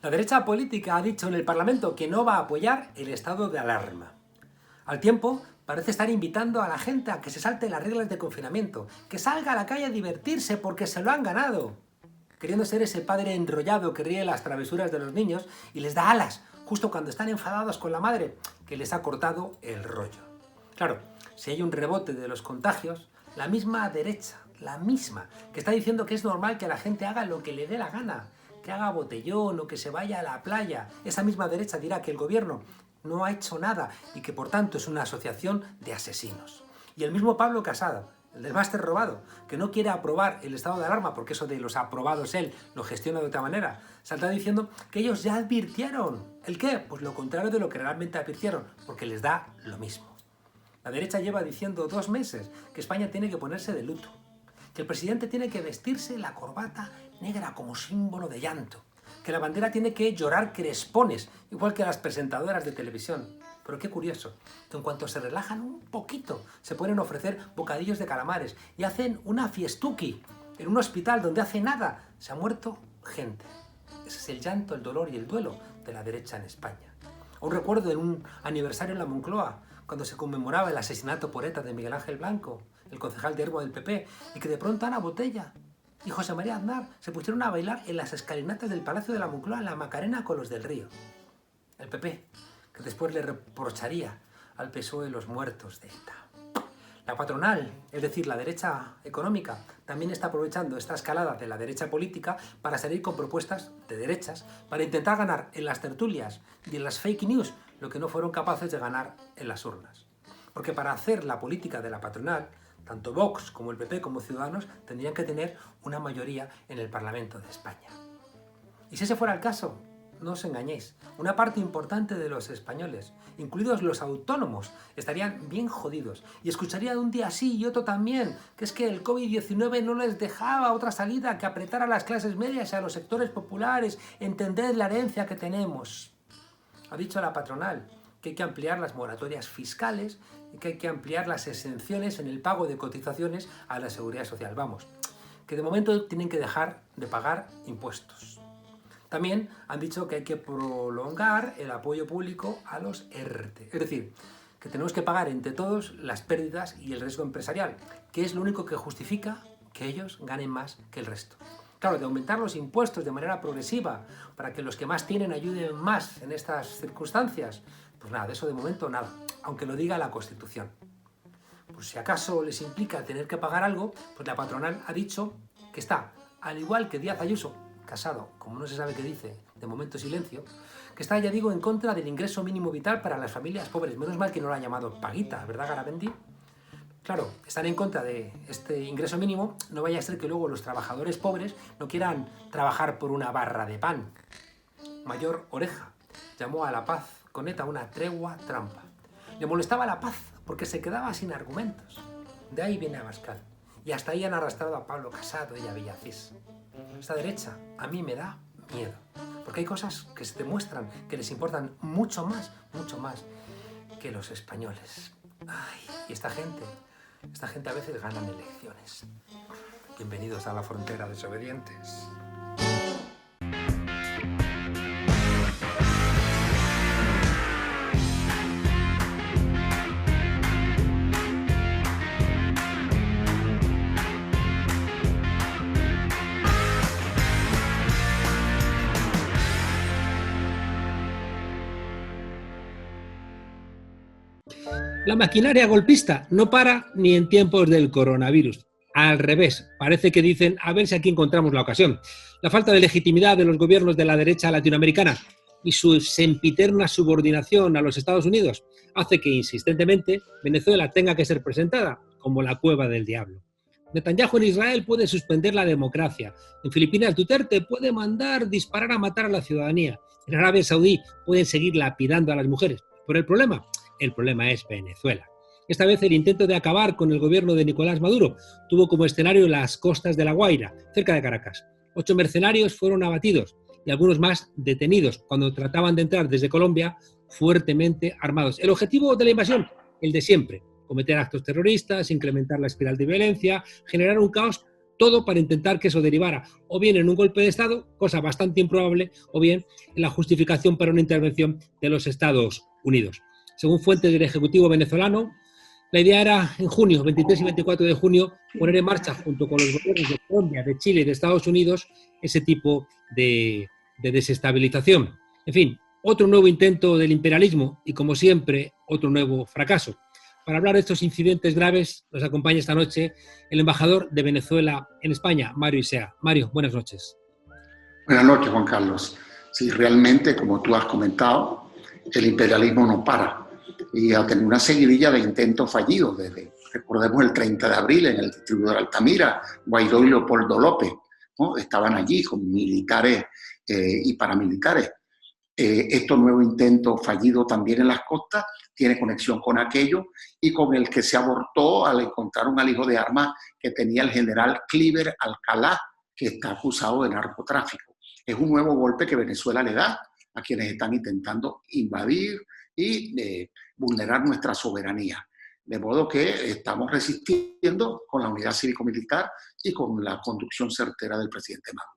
La derecha política ha dicho en el Parlamento que no va a apoyar el estado de alarma. Al tiempo, parece estar invitando a la gente a que se salte las reglas de confinamiento, que salga a la calle a divertirse porque se lo han ganado. Queriendo ser ese padre enrollado que ríe las travesuras de los niños y les da alas, justo cuando están enfadados con la madre, que les ha cortado el rollo. Claro, si hay un rebote de los contagios, la misma derecha, la misma, que está diciendo que es normal que la gente haga lo que le dé la gana, que haga botellón o que se vaya a la playa, esa misma derecha dirá que el gobierno no ha hecho nada y que por tanto es una asociación de asesinos. Y el mismo Pablo Casado, el del máster robado, que no quiere aprobar el estado de alarma porque eso de los aprobados él lo gestiona de otra manera, salta diciendo que ellos ya advirtieron. ¿El qué? Pues lo contrario de lo que realmente advirtieron, porque les da lo mismo. La derecha lleva diciendo 2 meses que España tiene que ponerse de luto, que el presidente tiene que vestirse la corbata negra como símbolo de llanto, que la bandera tiene que llorar crespones, igual que las presentadoras de televisión. Pero qué curioso, que en cuanto se relajan un poquito, se pueden ofrecer bocadillos de calamares y hacen una fiestuki en un hospital donde hace nada se ha muerto gente. Ese es el llanto, el dolor y el duelo de la derecha en España. Aún recuerdo en un aniversario en la Moncloa, cuando se conmemoraba el asesinato por ETA de Miguel Ángel Blanco, el concejal de Ermua del PP, y que de pronto Ana Botella y José María Aznar se pusieron a bailar en las escalinatas del Palacio de la Moncloa en la Macarena con los del Río. El PP, que después le reprocharía al PSOE los muertos de ETA. La patronal, es decir, la derecha económica, también está aprovechando esta escalada de la derecha política para salir con propuestas de derechas, para intentar ganar en las tertulias y en las fake news lo que no fueron capaces de ganar en las urnas. Porque para hacer la política de la patronal, tanto Vox como el PP como Ciudadanos tendrían que tener una mayoría en el Parlamento de España. Y si ese fuera el caso, no os engañéis, una parte importante de los españoles, incluidos los autónomos, estarían bien jodidos y escucharían un día sí y otro también, que es que el COVID-19 no les dejaba otra salida que apretar a las clases medias y a los sectores populares, entender la herencia que tenemos. Ha dicho la patronal que hay que ampliar las moratorias fiscales y que hay que ampliar las exenciones en el pago de cotizaciones a la seguridad social. Vamos, que de momento tienen que dejar de pagar impuestos. También han dicho que hay que prolongar el apoyo público a los ERTE. Es decir, que tenemos que pagar entre todos las pérdidas y el riesgo empresarial, que es lo único que justifica que ellos ganen más que el resto. Claro, de aumentar los impuestos de manera progresiva para que los que más tienen ayuden más en estas circunstancias, pues nada, de eso de momento nada, aunque lo diga la Constitución. Pues si acaso les implica tener que pagar algo, pues la patronal ha dicho que está, al igual que Díaz Ayuso, Casado, como no se sabe qué dice, de momento silencio, que está, ya digo, en contra del ingreso mínimo vital para las familias pobres. Menos mal que no lo han llamado paguita, ¿verdad, Garamendi? Claro, están en contra de este ingreso mínimo, no vaya a ser que luego los trabajadores pobres no quieran trabajar por una barra de pan. Mayor Oreja llamó a la paz con ETA una tregua trampa. Le molestaba la paz porque se quedaba sin argumentos. De ahí viene Abascal. Y hasta ahí han arrastrado a Pablo Casado y a Villacís. Esta derecha a mí me da miedo, porque hay cosas que se demuestran que les importan mucho más que los españoles. Ay, y esta gente a veces ganan elecciones. Bienvenidos a la frontera, desobedientes. La maquinaria golpista no para ni en tiempos del coronavirus. Al revés, parece que dicen a ver si aquí encontramos la ocasión. La falta de legitimidad de los gobiernos de la derecha latinoamericana y su sempiterna subordinación a los Estados Unidos hace que insistentemente Venezuela tenga que ser presentada como la cueva del diablo. Netanyahu en Israel puede suspender la democracia. En Filipinas Duterte puede mandar disparar a matar a la ciudadanía. En Arabia Saudí pueden seguir lapidando a las mujeres. Pero el problema es Venezuela. Esta vez el intento de acabar con el gobierno de Nicolás Maduro tuvo como escenario las costas de La Guaira, cerca de Caracas. 8 mercenarios fueron abatidos y algunos más detenidos cuando trataban de entrar desde Colombia fuertemente armados. El objetivo de la invasión, el de siempre: cometer actos terroristas, incrementar la espiral de violencia, generar un caos todo para intentar que eso derivara o bien en un golpe de Estado, cosa bastante improbable, o bien en la justificación para una intervención de los Estados Unidos. Según fuentes del Ejecutivo venezolano, la idea era en junio, 23 y 24 de junio, poner en marcha junto con los gobiernos de Colombia, de Chile y de Estados Unidos ese tipo de desestabilización. En fin, otro nuevo intento del imperialismo y, como siempre, otro nuevo fracaso. Para hablar de estos incidentes graves, nos acompaña esta noche el embajador de Venezuela en España, Mario Isea. Mario, buenas noches. Buenas noches, Juan Carlos. Sí, realmente, como tú has comentado, el imperialismo no para y ha tenido una seguidilla de intentos fallidos desde, recordemos, el 30 de abril en el distribuidor Altamira, Guaidó y Leopoldo López, ¿no? Estaban allí con militares y paramilitares. Estos nuevos intentos fallidos también en las costas tiene conexión con aquello y con el que se abortó al encontrar un alijo de armas que tenía el general Cliver Alcalá, que está acusado de narcotráfico. Es un nuevo golpe que Venezuela le da a quienes están intentando invadir y vulnerar nuestra soberanía. De modo que estamos resistiendo con la unidad cívico-militar y con la conducción certera del presidente Maduro.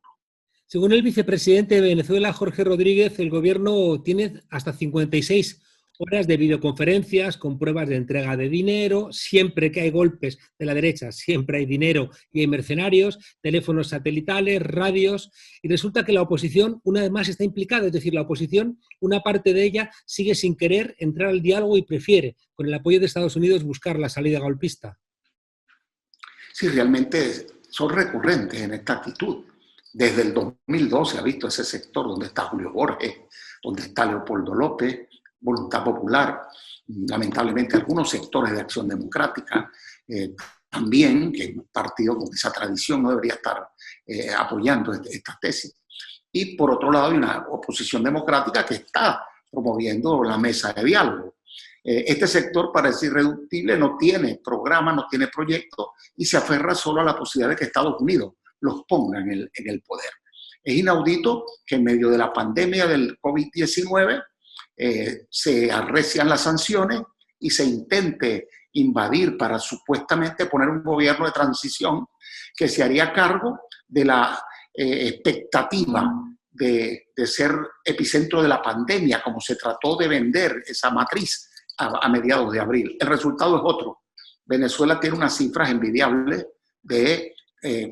Según el vicepresidente de Venezuela, Jorge Rodríguez, el gobierno tiene hasta 56 horas de videoconferencias con pruebas de entrega de dinero. Siempre que hay golpes de la derecha, siempre hay dinero y hay mercenarios, teléfonos satelitales, radios. Y resulta que la oposición, una vez más, está implicada. Es decir, la oposición, una parte de ella, sigue sin querer entrar al diálogo y prefiere, con el apoyo de Estados Unidos, buscar la salida golpista. Sí, realmente son recurrentes en esta actitud. Desde el 2012 se ha visto ese sector donde está Julio Borges, donde está Leopoldo López, Voluntad Popular, lamentablemente algunos sectores de Acción Democrática, también, que es un partido con esa tradición no debería estar apoyando esta tesis. Y por otro lado hay una oposición democrática que está promoviendo la mesa de diálogo. Este sector parece irreductible, no tiene programa, no tiene proyecto y se aferra solo a la posibilidad de que Estados Unidos los ponga en el poder. Es inaudito que en medio de la pandemia del COVID-19 se arrecian las sanciones y se intente invadir para supuestamente poner un gobierno de transición que se haría cargo de la expectativa de ser epicentro de la pandemia, como se trató de vender esa matriz a mediados de abril. El resultado es otro. Venezuela tiene unas cifras envidiables de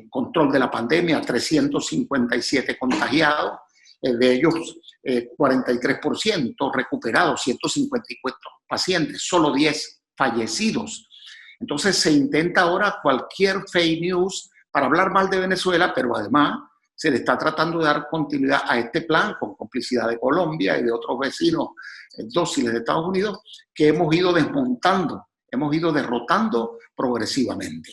control de la pandemia, 357 contagiados, de ellos 43% recuperados, 154 pacientes, solo 10 fallecidos. Entonces se intenta ahora cualquier fake news para hablar mal de Venezuela, pero además se le está tratando de dar continuidad a este plan con complicidad de Colombia y de otros vecinos dóciles de Estados Unidos que hemos ido desmontando, hemos ido derrotando progresivamente.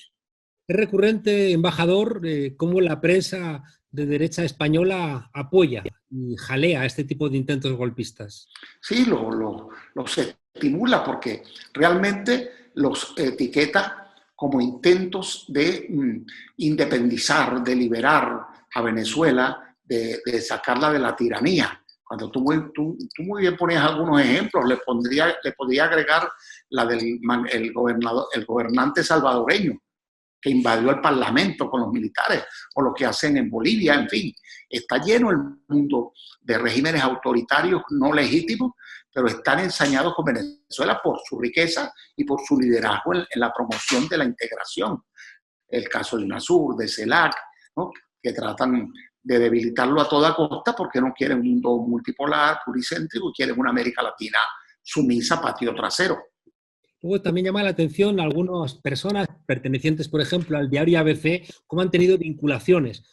Es recurrente, embajador, cómo la prensa de derecha española apoya y jalea este tipo de intentos golpistas. Sí, los estimula porque realmente los etiqueta como intentos de independizar, de liberar a Venezuela, de sacarla de la tiranía. Cuando tú muy bien ponías algunos ejemplos, le podría agregar la del el gobernante salvadoreño, que invadió el Parlamento con los militares, o lo que hacen en Bolivia, en fin. Está lleno el mundo de regímenes autoritarios no legítimos, pero están ensañados con Venezuela por su riqueza y por su liderazgo en la promoción de la integración. El caso de UNASUR, de CELAC, ¿no? Que tratan de debilitarlo a toda costa porque no quieren un mundo multipolar, pluricéntrico, y quieren una América Latina sumisa, patio trasero. Luego también llama la atención a algunas personas pertenecientes, por ejemplo, al diario ABC, cómo han tenido vinculaciones,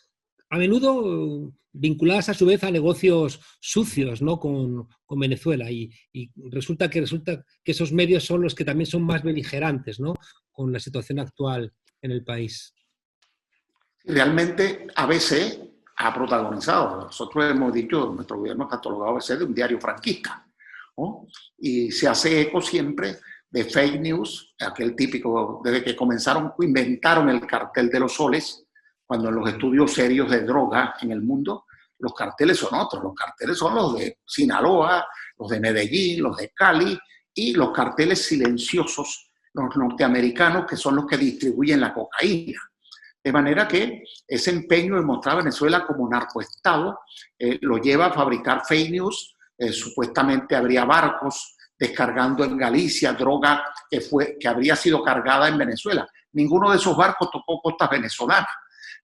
a menudo vinculadas a su vez a negocios sucios, ¿no? con Venezuela. Y resulta que esos medios son los que también son más beligerantes, ¿no? Con la situación actual en el país. Realmente ABC ha protagonizado, nosotros hemos dicho, nuestro gobierno ha catalogado ABC de un diario franquista, ¿no? Y se hace eco siempre de fake news, aquel típico, desde que inventaron el cartel de los soles, cuando en los estudios serios de droga en el mundo, los carteles son otros, los carteles son los de Sinaloa, los de Medellín, los de Cali, y los carteles silenciosos, los norteamericanos, que son los que distribuyen la cocaína. De manera que ese empeño de mostrar a Venezuela como narcoestado lo lleva a fabricar fake news. Supuestamente habría barcos descargando en Galicia droga que habría sido cargada en Venezuela. Ninguno de esos barcos tocó costas venezolanas.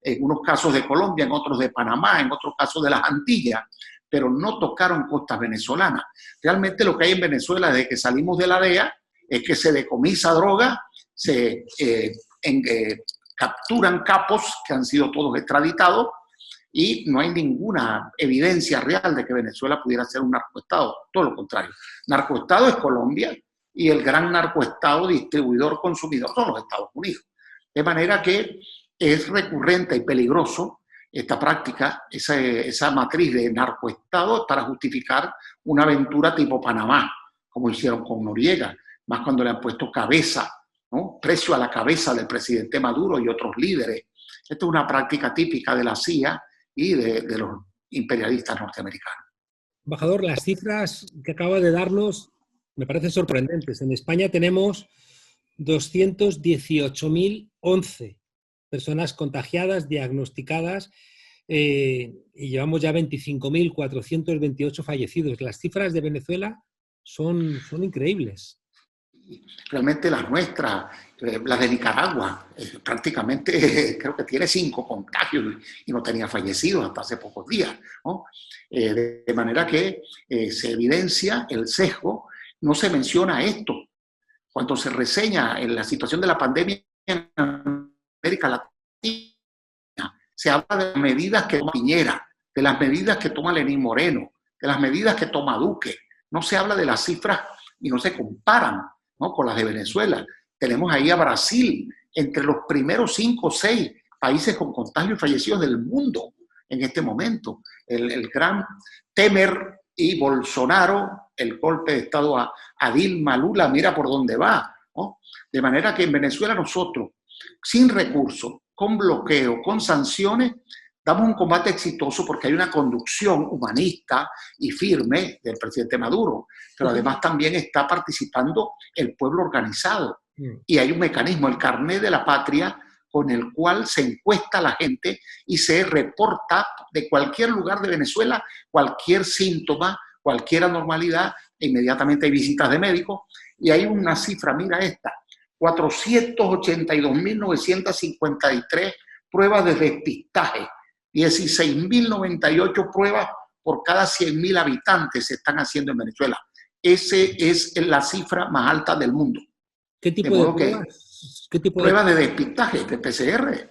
En unos casos de Colombia, en otros de Panamá, en otros casos de las Antillas, pero no tocaron costas venezolanas. Realmente lo que hay en Venezuela desde que salimos de la DEA es que se decomisa droga, se capturan capos que han sido todos extraditados y no hay ninguna evidencia real de que Venezuela pudiera ser un narcoestado. Todo lo contrario. Narcoestado es Colombia y el gran narcoestado distribuidor consumidor son los Estados Unidos. De manera que es recurrente y peligroso esta práctica, esa matriz de narcoestado para justificar una aventura tipo Panamá, como hicieron con Noriega, más cuando le han puesto cabeza, ¿no? Precio a la cabeza del presidente Maduro y otros líderes. Esto es una práctica típica de la CIA y de los imperialistas norteamericanos. Embajador, las cifras que acaba de darnos me parecen sorprendentes. En España tenemos 218.011 personas contagiadas, diagnosticadas, y llevamos ya 25.428 fallecidos. Las cifras de Venezuela son increíbles. Realmente las nuestras, las de Nicaragua, prácticamente creo que tiene 5 contagios y no tenía fallecidos hasta hace pocos días, ¿no? De manera que se evidencia el sesgo, no se menciona esto. Cuando se reseña en la situación de la pandemia en América Latina, se habla de las medidas que toma Piñera, de las medidas que toma Lenín Moreno, de las medidas que toma Duque. No se habla de las cifras y no se comparan, ¿no?, con las de Venezuela. Tenemos ahí a Brasil entre los primeros 5 o 6 países con contagios y fallecidos del mundo en este momento. El gran Temer y Bolsonaro, el golpe de Estado a Dilma, Lula, mira por dónde va, ¿no? De manera que en Venezuela nosotros, sin recursos, con bloqueo, con sanciones, damos un combate exitoso porque hay una conducción humanista y firme del presidente Maduro, pero además también está participando el pueblo organizado. Y hay un mecanismo, el carnet de la patria, con el cual se encuesta a la gente y se reporta de cualquier lugar de Venezuela, cualquier síntoma, cualquier anormalidad, e inmediatamente hay visitas de médicos. Y hay una cifra, mira esta, 482.953 pruebas de despistaje, 16.098 pruebas por cada 100.000 habitantes se están haciendo en Venezuela. Esa es la cifra más alta del mundo. ¿Qué tipo de pruebas? ¿Qué tipo pruebas de despistaje, de PCR,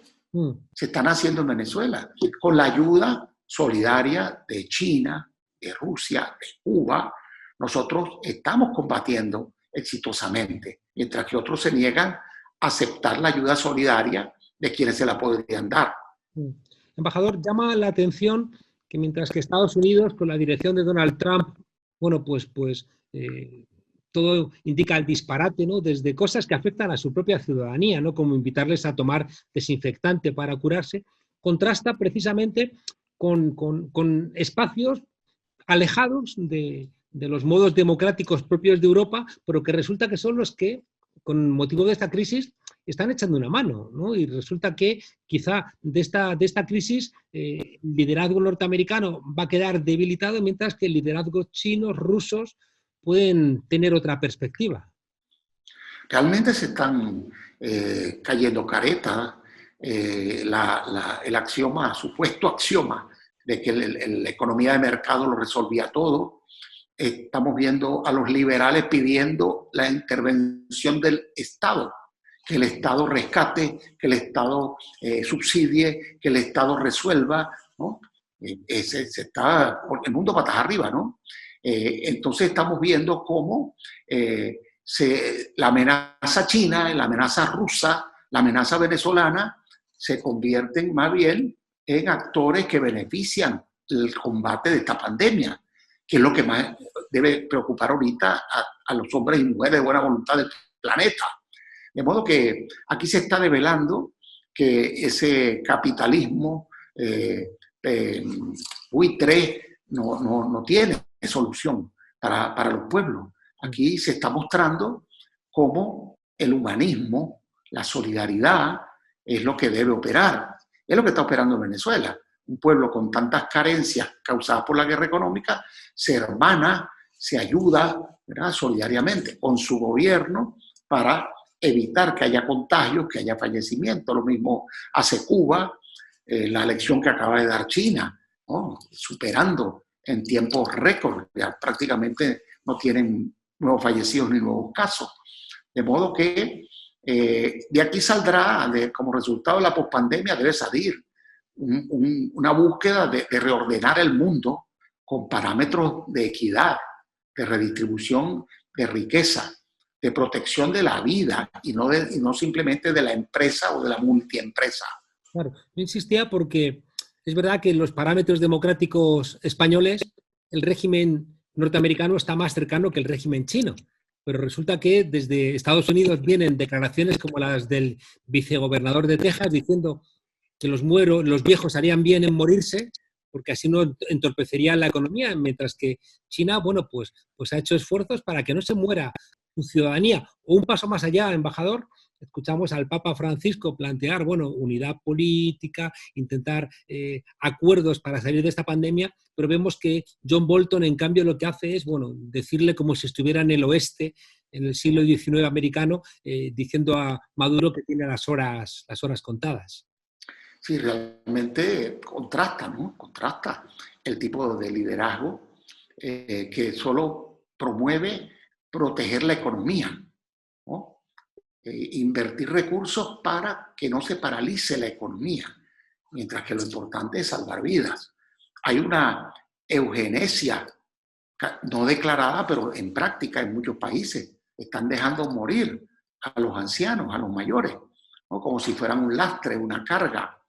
se están haciendo en Venezuela, con la ayuda solidaria de China, de Rusia, de Cuba. Nosotros estamos combatiendo exitosamente, mientras que otros se niegan a aceptar la ayuda solidaria de quienes se la podrían dar. Embajador, llama la atención que mientras que Estados Unidos, con la dirección de Donald Trump, bueno, pues todo indica el disparate, ¿no?, desde cosas que afectan a su propia ciudadanía, ¿no?, como invitarles a tomar desinfectante para curarse, contrasta precisamente con espacios alejados de los modos democráticos propios de Europa, pero que resulta que son los que, con motivo de esta crisis, están echando una mano, ¿no? Y resulta que quizá de esta crisis el liderazgo norteamericano va a quedar debilitado, mientras que el liderazgo chinos, rusos, pueden tener otra perspectiva. Realmente se están cayendo caretas. El axioma, supuesto axioma de que la economía de mercado lo resolvía todo. Estamos viendo a los liberales pidiendo la intervención del Estado, que el Estado rescate, que el Estado subsidie, que el Estado resuelva, ¿no? Se está el mundo patas arriba, ¿no? Entonces estamos viendo cómo la amenaza china, la amenaza rusa, la amenaza venezolana se convierten más bien en actores que benefician el combate de esta pandemia, que es lo que más debe preocupar ahorita a los hombres y mujeres de buena voluntad del planeta. De modo que aquí se está develando que ese capitalismo buitre no tiene solución para los pueblos. Aquí se está mostrando cómo el humanismo, la solidaridad es lo que debe operar. Es lo que está operando Venezuela. Un pueblo con tantas carencias causadas por la guerra económica se hermana, se ayuda, ¿verdad?, solidariamente con su gobierno para evitar que haya contagios, que haya fallecimientos. Lo mismo hace Cuba, la lección que acaba de dar China, ¿no?, superando en tiempos récord, ya prácticamente no tienen nuevos fallecidos ni nuevos casos. De modo que de aquí saldrá, como resultado de la pospandemia, debe salir una búsqueda de reordenar el mundo con parámetros de equidad, de redistribución de riqueza, de protección de la vida y no simplemente de la empresa o de la multiempresa. Claro, yo insistía porque es verdad que en los parámetros democráticos españoles el régimen norteamericano está más cercano que el régimen chino. Pero resulta que desde Estados Unidos vienen declaraciones como las del vicegobernador de Texas diciendo que los viejos harían bien en morirse porque así no entorpecerían la economía, mientras que China, bueno, pues ha hecho esfuerzos para que no se muera su ciudadanía. O un paso más allá, embajador, escuchamos al Papa Francisco plantear, bueno, unidad política, intentar acuerdos para salir de esta pandemia, pero vemos que John Bolton, en cambio, lo que hace es, bueno, decirle como si estuviera en el oeste, en el siglo XIX americano, diciendo a Maduro que tiene las horas contadas. Sí, realmente contrasta, ¿no? Contrasta el tipo de liderazgo que solo promueve proteger la economía, ¿no? Invertir recursos para que no se paralice la economía, mientras que lo importante es salvar vidas. Hay una eugenesia no declarada, pero en práctica en muchos países. Están dejando morir a los ancianos, a los mayores, ¿no?, como si fueran un lastre, una carga,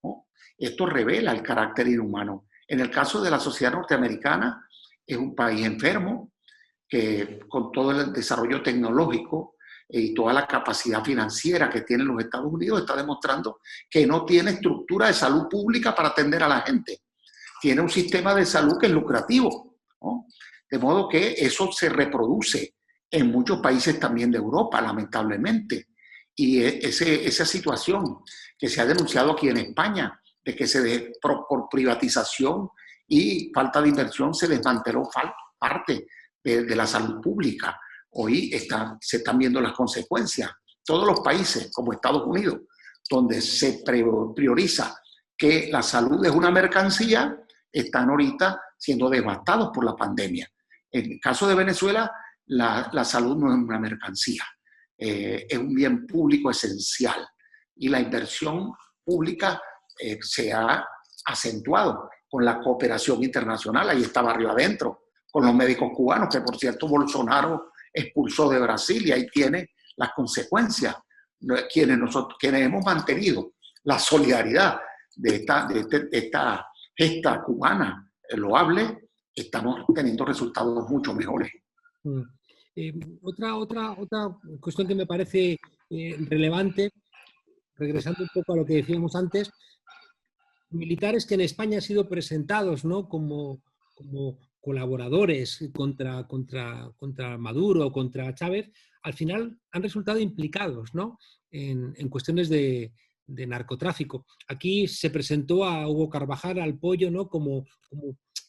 ¿no? Esto revela el carácter inhumano. En el caso de la sociedad norteamericana, es un país enfermo que con todo el desarrollo tecnológico y toda la capacidad financiera que tienen los Estados Unidos está demostrando que no tiene estructura de salud pública para atender a la gente. Tiene un sistema de salud que es lucrativo, ¿no? De modo que eso se reproduce en muchos países también de Europa, lamentablemente. Y esa situación que se ha denunciado aquí en España, de que por privatización y falta de inversión se desmanteló parte de la salud pública. Hoy se están viendo las consecuencias. Todos los países, como Estados Unidos, donde se prioriza que la salud es una mercancía, están ahorita siendo devastados por la pandemia. En el caso de Venezuela, la salud no es una mercancía, es un bien público esencial. Y la inversión pública se ha acentuado con la cooperación internacional. Ahí está Barrio Adentro, con los médicos cubanos, que por cierto Bolsonaro expulsó de Brasil, y ahí tiene las consecuencias. Quienes hemos mantenido la solidaridad de esta gesta cubana loable, estamos teniendo resultados mucho mejores. Otra cuestión que me parece relevante, regresando un poco a lo que decíamos antes, militares que en España han sido presentados, ¿no?, como colaboradores contra Maduro o contra Chávez, al final han resultado implicados, ¿no?, en cuestiones de narcotráfico. Aquí se presentó a Hugo Carvajal, al Pollo, ¿no?, como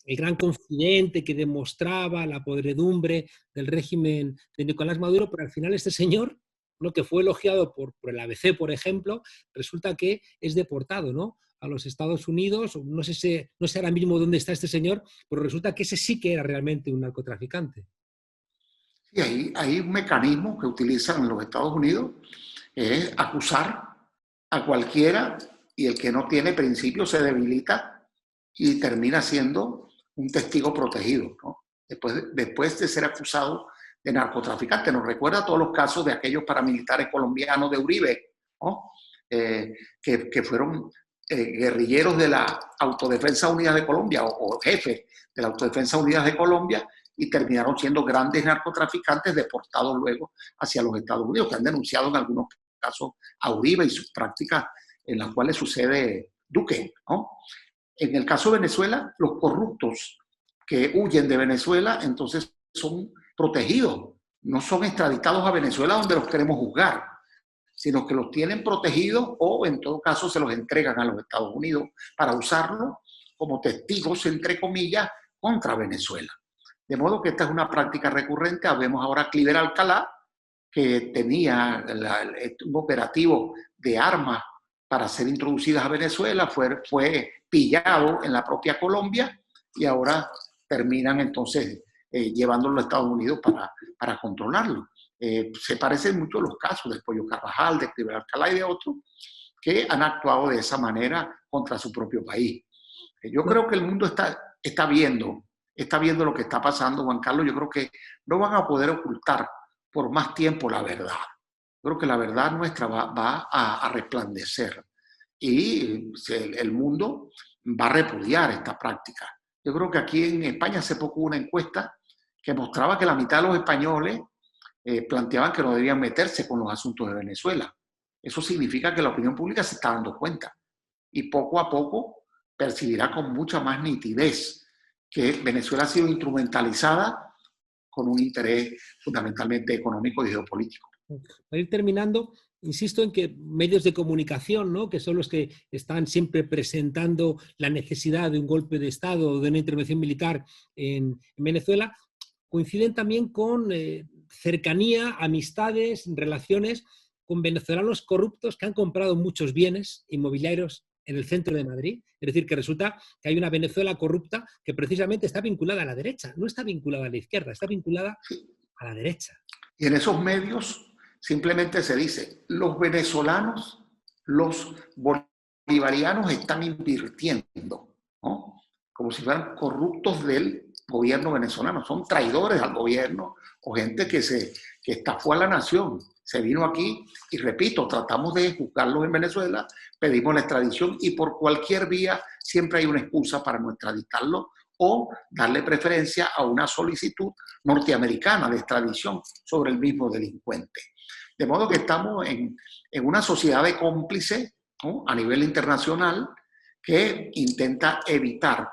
el gran confidente que demostraba la podredumbre del régimen de Nicolás Maduro, pero al final este señor, ¿no?, que fue elogiado por el ABC, por ejemplo, resulta que es deportado, ¿no?, a los Estados Unidos. No sé ahora mismo dónde está este señor, pero resulta que ese sí que era realmente un narcotraficante. Sí, hay un mecanismo que utilizan en los Estados Unidos, es acusar a cualquiera, y el que no tiene principios se debilita y termina siendo un testigo protegido, ¿no? Después de ser acusado de narcotraficante. Nos recuerda todos los casos de aquellos paramilitares colombianos de Uribe, ¿no?, que fueron guerrilleros de la Autodefensa Unida de Colombia o jefes de la Autodefensa Unida de Colombia, y terminaron siendo grandes narcotraficantes deportados luego hacia los Estados Unidos, que han denunciado en algunos casos a Uribe y sus prácticas en las cuales sucede Duque, ¿no? En el caso de Venezuela, los corruptos que huyen de Venezuela entonces son protegidos, no son extraditados a Venezuela, donde los queremos juzgar, sino que los tienen protegidos o en todo caso se los entregan a los Estados Unidos para usarlos como testigos, entre comillas, contra Venezuela. De modo que esta es una práctica recurrente. Vemos ahora a Cliver Alcalá, que tenía un operativo de armas para ser introducidas a Venezuela, fue pillado en la propia Colombia y ahora terminan entonces llevándolo a Estados Unidos para controlarlo. Se parecen mucho los casos del Pollo Carvajal, de Cliver Alcalá y de otros que han actuado de esa manera contra su propio país. Yo creo que el mundo está viendo lo que está pasando, Juan Carlos. Yo creo que no van a poder ocultar por más tiempo la verdad. Yo creo que la verdad nuestra va a resplandecer y el mundo va a repudiar esta práctica. Yo creo que aquí en España hace poco hubo una encuesta que mostraba que la mitad de los españoles planteaban que no debían meterse con los asuntos de Venezuela. Eso significa que la opinión pública se está dando cuenta y poco a poco percibirá con mucha más nitidez que Venezuela ha sido instrumentalizada con un interés fundamentalmente económico y geopolítico. Para ir terminando, insisto en que medios de comunicación, ¿no?, que son los que están siempre presentando la necesidad de un golpe de Estado o de una intervención militar en Venezuela, coinciden también con cercanía, amistades, relaciones con venezolanos corruptos que han comprado muchos bienes inmobiliarios en el centro de Madrid. Es decir, que resulta que hay una Venezuela corrupta que precisamente está vinculada a la derecha, no está vinculada a la izquierda, está vinculada a la derecha. Y en esos medios simplemente se dice, los venezolanos, los bolivarianos están invirtiendo, ¿no? Como si fueran corruptos del gobierno venezolano, son traidores al gobierno o gente que estafó a la nación. Se vino aquí y, repito, tratamos de juzgarlos en Venezuela, pedimos la extradición y por cualquier vía siempre hay una excusa para no extraditarlos o darle preferencia a una solicitud norteamericana de extradición sobre el mismo delincuente. De modo que estamos en una sociedad de cómplices, ¿no?, a nivel internacional que intenta evitar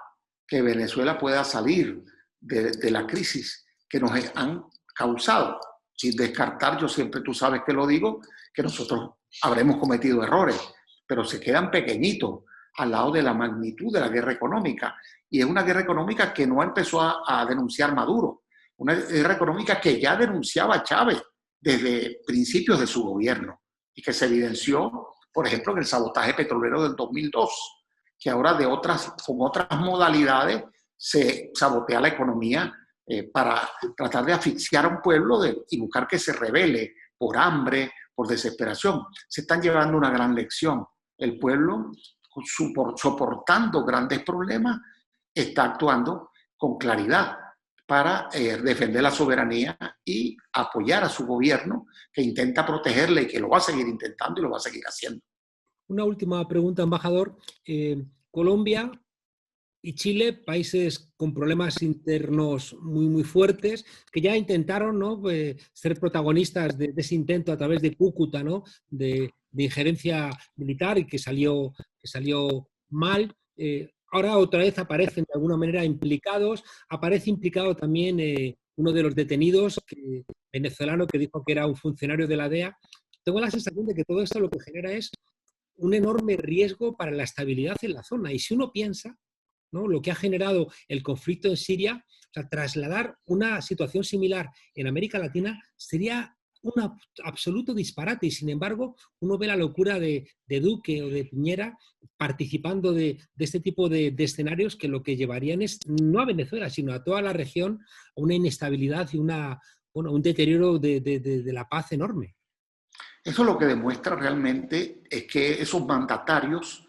que Venezuela pueda salir de la crisis que nos han causado. Sin descartar, yo siempre, tú sabes que lo digo, que nosotros habremos cometido errores, pero se quedan pequeñitos al lado de la magnitud de la guerra económica. Y es una guerra económica que no empezó a denunciar Maduro, una guerra económica que ya denunciaba Chávez desde principios de su gobierno y que se evidenció, por ejemplo, en el sabotaje petrolero del 2002, que ahora con otras modalidades se sabotea la economía para tratar de asfixiar a un pueblo y buscar que se rebele por hambre, por desesperación. Se están llevando una gran lección. El pueblo, soportando grandes problemas, está actuando con claridad para defender la soberanía y apoyar a su gobierno, que intenta protegerle y que lo va a seguir intentando y lo va a seguir haciendo. Una última pregunta, embajador. Colombia y Chile, países con problemas internos muy, muy fuertes, que ya intentaron, ¿no?, ser protagonistas de ese intento a través de Cúcuta, ¿no?, de injerencia militar y que salió mal. Ahora otra vez aparecen de alguna manera implicados. Aparece implicado también uno de los detenidos venezolano que dijo que era un funcionario de la DEA. Tengo la sensación de que todo esto lo que genera es un enorme riesgo para la estabilidad en la zona. Y si uno piensa, ¿no?, lo que ha generado el conflicto en Siria, o sea, trasladar una situación similar en América Latina sería un absoluto disparate. Y sin embargo, uno ve la locura de Duque o de Piñera participando de este tipo de escenarios que lo que llevarían es, no a Venezuela, sino a toda la región, a una inestabilidad y un deterioro de la paz enorme. Eso lo que demuestra realmente es que esos mandatarios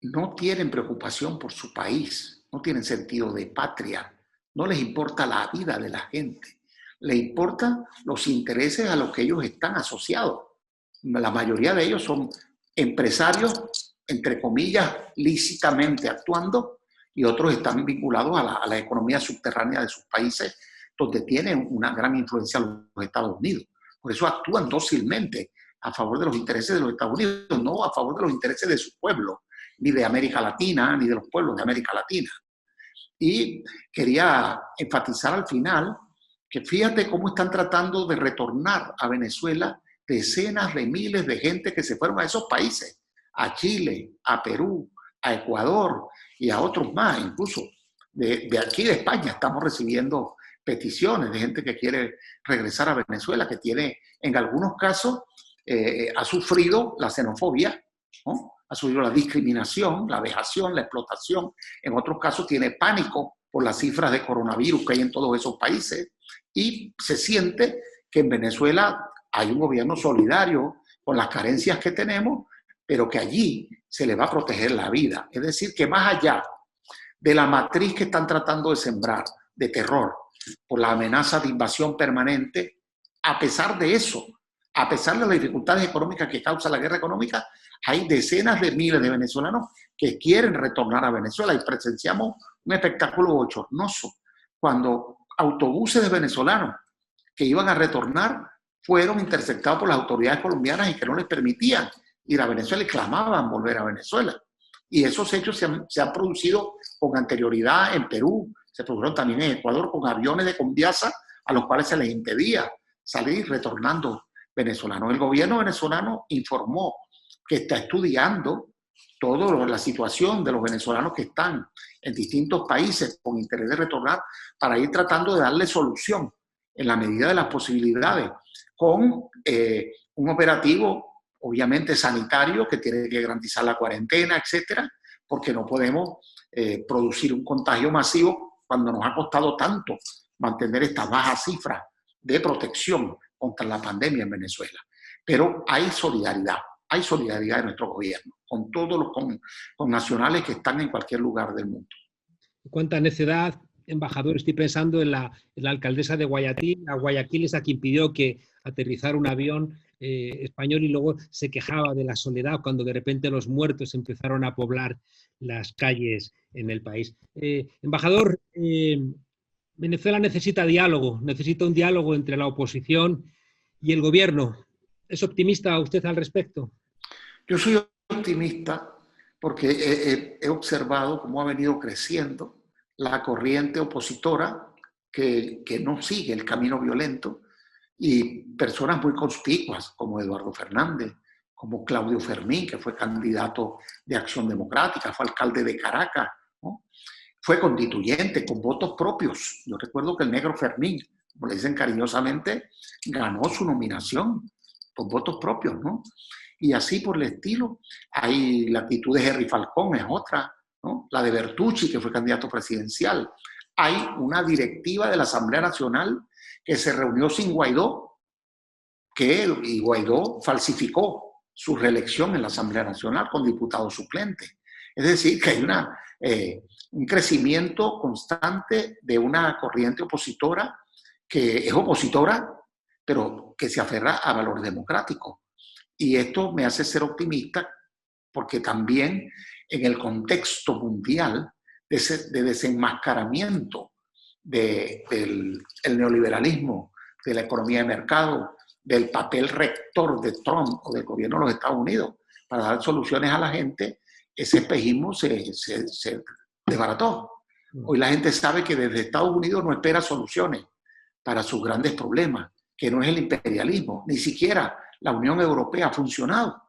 no tienen preocupación por su país, no tienen sentido de patria, no les importa la vida de la gente, les importan los intereses a los que ellos están asociados. La mayoría de ellos son empresarios, entre comillas, lícitamente actuando, y otros están vinculados a la economía subterránea de sus países, donde tienen una gran influencia los Estados Unidos. Por eso actúan dócilmente a favor de los intereses de los Estados Unidos, no a favor de los intereses de su pueblo, ni de América Latina, ni de los pueblos de América Latina. Y quería enfatizar al final que fíjate cómo están tratando de retornar a Venezuela decenas de miles de gente que se fueron a esos países, a Chile, a Perú, a Ecuador y a otros más, incluso de aquí de España estamos recibiendo peticiones de gente que quiere regresar a Venezuela, que tiene, en algunos casos, ha sufrido la xenofobia, ¿no? Ha sufrido la discriminación, la vejación, la explotación. En otros casos tiene pánico por las cifras de coronavirus que hay en todos esos países y se siente que en Venezuela hay un gobierno solidario con las carencias que tenemos, pero que allí se le va a proteger la vida. Es decir, que más allá de la matriz que están tratando de sembrar, de terror, por la amenaza de invasión permanente, a pesar de eso, a pesar de las dificultades económicas que causa la guerra económica, hay decenas de miles de venezolanos que quieren retornar a Venezuela y presenciamos un espectáculo bochornoso cuando autobuses de venezolanos que iban a retornar fueron interceptados por las autoridades colombianas y que no les permitían ir a Venezuela y clamaban volver a Venezuela. Y esos hechos se han producido con anterioridad en Perú, se produjeron también en Ecuador con aviones de Conviasa a los cuales se les impedía salir retornando venezolanos. El gobierno venezolano informó que está estudiando toda la situación de los venezolanos que están en distintos países con interés de retornar para ir tratando de darle solución en la medida de las posibilidades con un operativo obviamente sanitario que tiene que garantizar la cuarentena, etcétera, porque no podemos producir un contagio masivo cuando nos ha costado tanto mantener estas bajas cifras de protección contra la pandemia en Venezuela. Pero hay solidaridad de nuestro gobierno con todos los connacionales que están en cualquier lugar del mundo. Cuánta necedad, embajador, estoy pensando en la alcaldesa de Guayaquil. A Guayaquil es a quien pidió que aterrizara un avión español y luego se quejaba de la soledad cuando de repente los muertos empezaron a poblar las calles en el país. Embajador, Venezuela necesita diálogo, necesita un diálogo entre la oposición y el gobierno. ¿Es optimista usted al respecto? Yo soy optimista porque he observado cómo ha venido creciendo la corriente opositora que no sigue el camino violento y personas muy conspicuas como Eduardo Fernández, como Claudio Fermín, que fue candidato de Acción Democrática, fue alcalde de Caracas, ¿no? Fue constituyente con votos propios. Yo recuerdo que el negro Fermín, como le dicen cariñosamente, ganó su nominación con votos propios, ¿no? Y así por el estilo. Hay la actitud de Henry Falcón, es otra, ¿no? La de Bertucci, que fue candidato presidencial. Hay una directiva de la Asamblea Nacional que se reunió sin Guaidó, y Guaidó falsificó su reelección en la Asamblea Nacional con diputados suplentes. Es decir, que hay un crecimiento constante de una corriente opositora que es opositora, pero que se aferra a valor democrático. Y esto me hace ser optimista porque también en el contexto mundial de desenmascaramiento del neoliberalismo, de la economía de mercado, del papel rector de Trump o del gobierno de los Estados Unidos para dar soluciones a la gente, ese espejismo se desbarató. Hoy la gente sabe que desde Estados Unidos no espera soluciones para sus grandes problemas, que no es el imperialismo, ni siquiera la Unión Europea ha funcionado,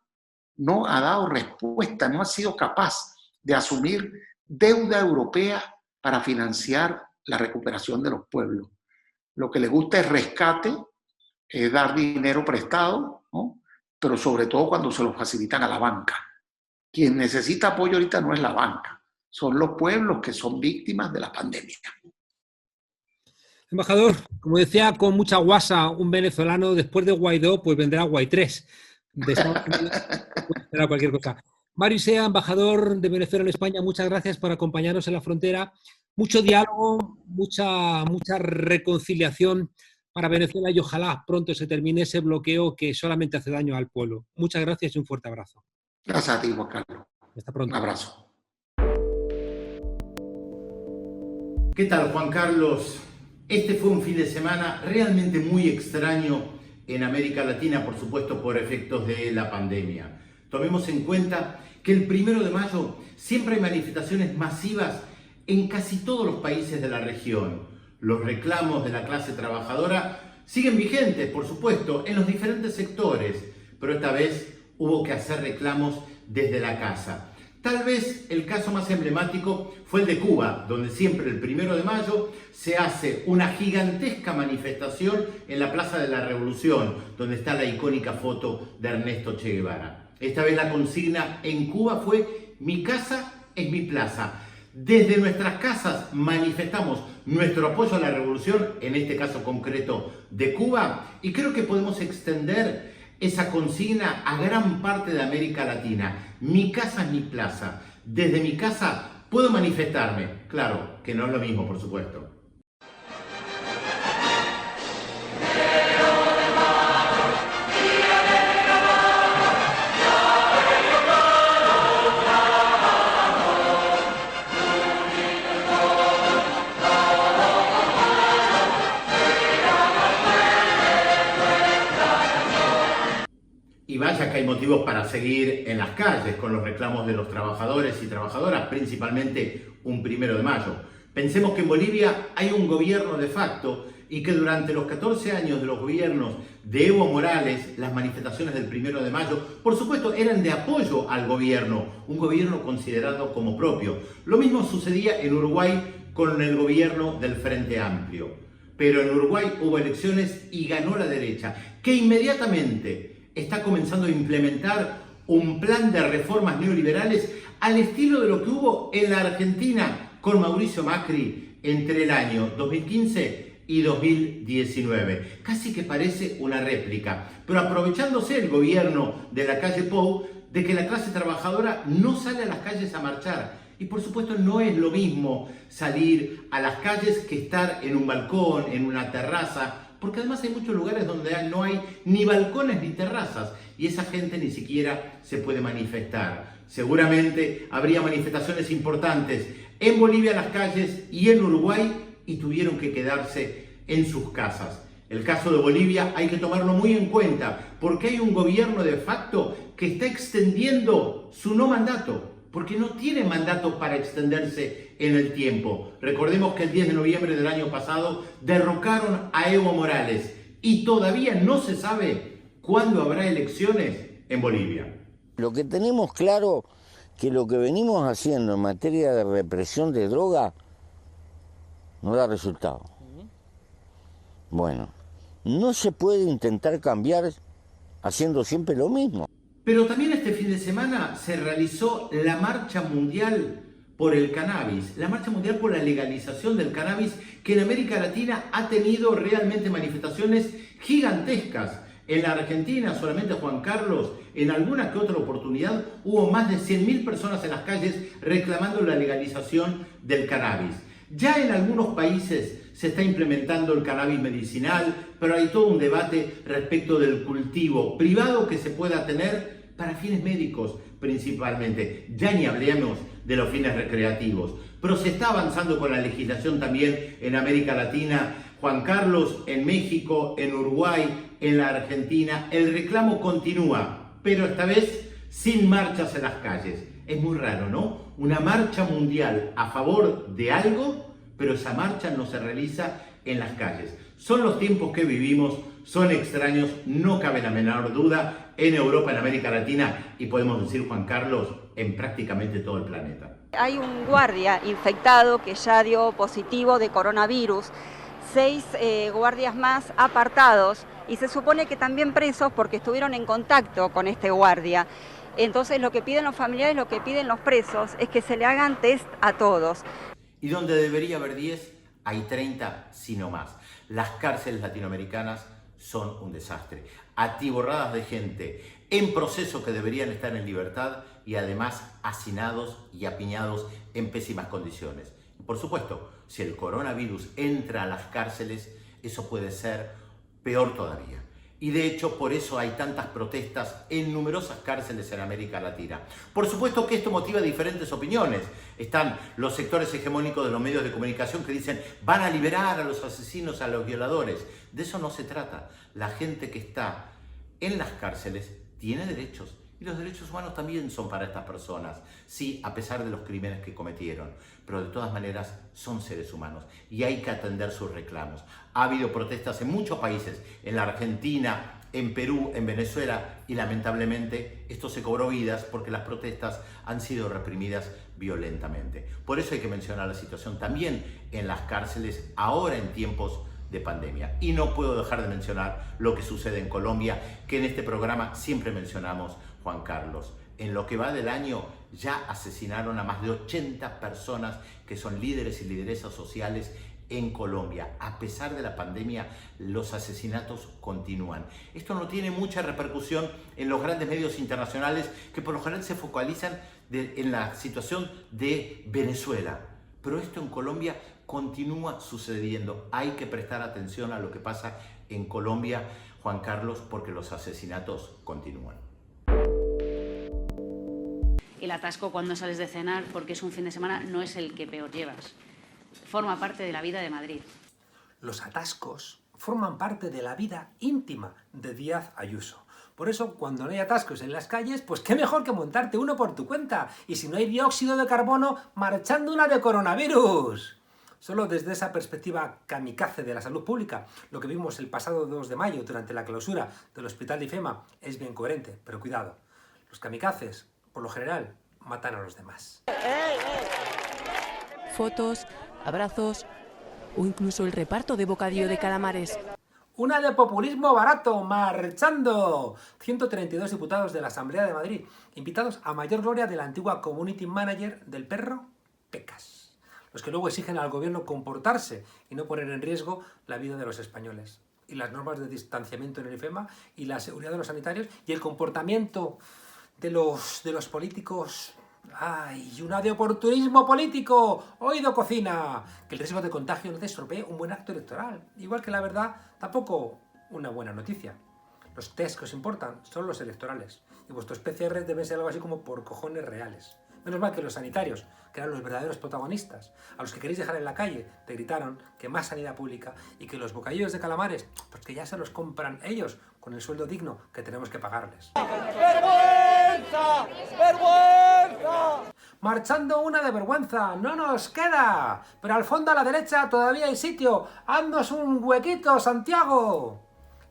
no ha dado respuesta, no ha sido capaz de asumir deuda europea para financiar la recuperación de los pueblos. Lo que le gusta es rescate, es dar dinero prestado, ¿no? Pero sobre todo cuando se lo facilitan a la banca. Quien necesita apoyo ahorita no es la banca, son los pueblos que son víctimas de la pandemia. Embajador, como decía con mucha guasa un venezolano, después de Guaidó, pues vendrá Guay 3. Será cualquier cosa. Mario Isea, embajador de Venezuela en España, muchas gracias por acompañarnos en la frontera. Mucho diálogo, mucha reconciliación para Venezuela y ojalá pronto se termine ese bloqueo que solamente hace daño al pueblo. Muchas gracias y un fuerte abrazo. Gracias a ti, Juan Carlos. Hasta pronto. Un abrazo. ¿Qué tal, Juan Carlos? Este fue un fin de semana realmente muy extraño en América Latina, por supuesto, por efectos de la pandemia. Tomemos en cuenta que el 1 de mayo siempre hay manifestaciones masivas en casi todos los países de la región. Los reclamos de la clase trabajadora siguen vigentes, por supuesto, en los diferentes sectores, pero esta vez hubo que hacer reclamos desde la casa. Tal vez el caso más emblemático fue el de Cuba, donde siempre el 1 de mayo se hace una gigantesca manifestación en la Plaza de la Revolución, donde está la icónica foto de Ernesto Che Guevara. Esta vez la consigna en Cuba fue "Mi casa es mi plaza". Desde nuestras casas manifestamos nuestro apoyo a la revolución, en este caso concreto de Cuba, y creo que podemos extender esa consigna a gran parte de América Latina. Mi casa es mi plaza. Desde mi casa puedo manifestarme. Claro, que no es lo mismo, por supuesto. Y vaya que hay motivos para seguir en las calles con los reclamos de los trabajadores y trabajadoras, principalmente un 1 de mayo. Pensemos que en Bolivia hay un gobierno de facto y que durante los 14 años de los gobiernos de Evo Morales, las manifestaciones del 1 de mayo, por supuesto, eran de apoyo al gobierno, un gobierno considerado como propio. Lo mismo sucedía en Uruguay con el gobierno del Frente Amplio. Pero en Uruguay hubo elecciones y ganó la derecha, que inmediatamente está comenzando a implementar un plan de reformas neoliberales al estilo de lo que hubo en la Argentina con Mauricio Macri entre el año 2015 y 2019. Casi que parece una réplica, pero aprovechándose el gobierno de la calle Pou de que la clase trabajadora no sale a las calles a marchar. Y por supuesto no es lo mismo salir a las calles que estar en un balcón, en una terraza, porque además hay muchos lugares donde no hay ni balcones ni terrazas y esa gente ni siquiera se puede manifestar. Seguramente habría manifestaciones importantes en Bolivia en las calles y en Uruguay y tuvieron que quedarse en sus casas. El caso de Bolivia hay que tomarlo muy en cuenta porque hay un gobierno de facto que está extendiendo su no mandato, porque no tiene mandato para extenderse en el tiempo. Recordemos que el 10 de noviembre del año pasado derrocaron a Evo Morales y todavía no se sabe cuándo habrá elecciones en Bolivia. Lo que tenemos claro que lo que venimos haciendo en materia de represión de droga no da resultado. Bueno, no se puede intentar cambiar haciendo siempre lo mismo. Pero también este fin de semana se realizó la Marcha Mundial por el Cannabis, la Marcha Mundial por la legalización del cannabis, que en América Latina ha tenido realmente manifestaciones gigantescas. En la Argentina, solamente Juan Carlos, en alguna que otra oportunidad, hubo más de 100.000 personas en las calles reclamando la legalización del cannabis. Ya en algunos países se está implementando el cannabis medicinal, pero hay todo un debate respecto del cultivo privado que se pueda tener para fines médicos principalmente. Ya ni hablemos de los fines recreativos. Pero se está avanzando con la legislación también en América Latina. Juan Carlos, en México, en Uruguay, en la Argentina, el reclamo continúa, pero esta vez sin marchas en las calles. Es muy raro, ¿no? Una marcha mundial a favor de algo, pero esa marcha no se realiza en las calles. Son los tiempos que vivimos, son extraños, no cabe la menor duda, en Europa, en América Latina y podemos decir, Juan Carlos, en prácticamente todo el planeta. Hay un guardia infectado que ya dio positivo de coronavirus, 6 guardias más apartados y se supone que también presos porque estuvieron en contacto con este guardia. Entonces lo que piden los familiares, lo que piden los presos es que se le hagan test a todos. Y donde debería haber 10, hay 30, si no más. Las cárceles latinoamericanas son un desastre, atiborradas de gente en proceso que deberían estar en libertad y además hacinados y apiñados en pésimas condiciones. Por supuesto, si el coronavirus entra a las cárceles, eso puede ser peor todavía. Y de hecho, por eso hay tantas protestas en numerosas cárceles en América Latina. Por supuesto que esto motiva diferentes opiniones. Están los sectores hegemónicos de los medios de comunicación que dicen van a liberar a los asesinos, a los violadores. De eso no se trata. La gente que está en las cárceles tiene derechos Y los derechos humanos también son para estas personas, sí, a pesar de los crímenes que cometieron, pero de todas maneras son seres humanos y hay que atender sus reclamos. Ha habido protestas en muchos países, en la Argentina, en Perú, en Venezuela, y lamentablemente esto se cobró vidas porque las protestas han sido reprimidas violentamente. Por eso hay que mencionar la situación también en las cárceles ahora en tiempos de pandemia. Y no puedo dejar de mencionar lo que sucede en Colombia, que en este programa siempre mencionamos, Juan Carlos. En lo que va del año ya asesinaron a más de 80 personas que son líderes y lideresas sociales en Colombia. A pesar de la pandemia, los asesinatos continúan. Esto no tiene mucha repercusión en los grandes medios internacionales que por lo general se focalizan en la situación de Venezuela. Pero esto en Colombia continúa sucediendo. Hay que prestar atención a lo que pasa en Colombia, Juan Carlos, porque los asesinatos continúan. El atasco cuando sales de cenar, porque es un fin de semana, no es el que peor llevas. Forma parte de la vida de Madrid. Los atascos forman parte de la vida íntima de Díaz Ayuso. Por eso, cuando no hay atascos en las calles, pues qué mejor que montarte uno por tu cuenta. Y si no hay dióxido de carbono, marchando una de coronavirus. Solo desde esa perspectiva kamikaze de la salud pública, lo que vimos el pasado 2 de mayo durante la clausura del Hospital de IFEMA es bien coherente, pero cuidado. Los kamikazes, por lo general, matan a los demás. Fotos, abrazos o incluso el reparto de bocadillo de calamares. Una de populismo barato, marchando. 132 diputados de la Asamblea de Madrid, invitados a mayor gloria de la antigua community manager del perro, Pecas. Los que luego exigen al gobierno comportarse y no poner en riesgo la vida de los españoles. Y las normas de distanciamiento en el IFEMA y la seguridad de los sanitarios y el comportamiento de los políticos. ¡Ay! ¡Una de oportunismo político! ¡Oído cocina! Que el riesgo de contagio no te estropee un buen acto electoral. Igual que la verdad, tampoco una buena noticia. Los test que os importan son los electorales. Y vuestros PCR deben ser algo así como por cojones reales. Menos mal que los sanitarios, que eran los verdaderos protagonistas, a los que queréis dejar en la calle, te gritaron que más sanidad pública y que los bocadillos de calamares, pues que ya se los compran ellos con el sueldo digno que tenemos que pagarles. ¡Vergüenza! ¡Vergüenza! Marchando una de vergüenza, no nos queda. Pero al fondo a la derecha todavía hay sitio. ¡Haznos un huequito, Santiago!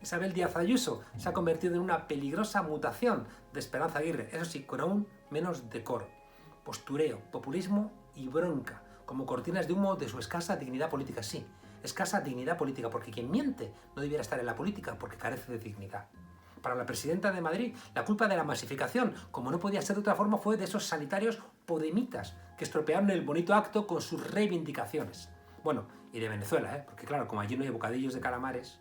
Isabel Díaz Ayuso se ha convertido en una peligrosa mutación de Esperanza Aguirre, eso sí, con aún menos decoro. Postureo, populismo y bronca, como cortinas de humo de su escasa dignidad política. Sí, escasa dignidad política, porque quien miente no debiera estar en la política porque carece de dignidad. Para la presidenta de Madrid, la culpa de la masificación, como no podía ser de otra forma, fue de esos sanitarios podemitas que estropearon el bonito acto con sus reivindicaciones. Bueno, y de Venezuela, porque claro, como allí no hay bocadillos de calamares.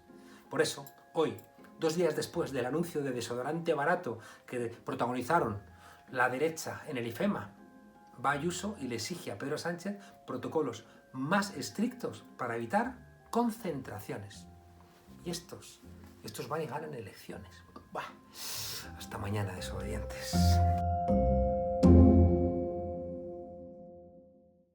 Por eso, hoy, 2 días después del anuncio de desodorante barato que protagonizaron la derecha en el IFEMA, va Ayuso y le exige a Pedro Sánchez protocolos más estrictos para evitar concentraciones. Y estos van y ganan elecciones. Bah, hasta mañana, desobedientes.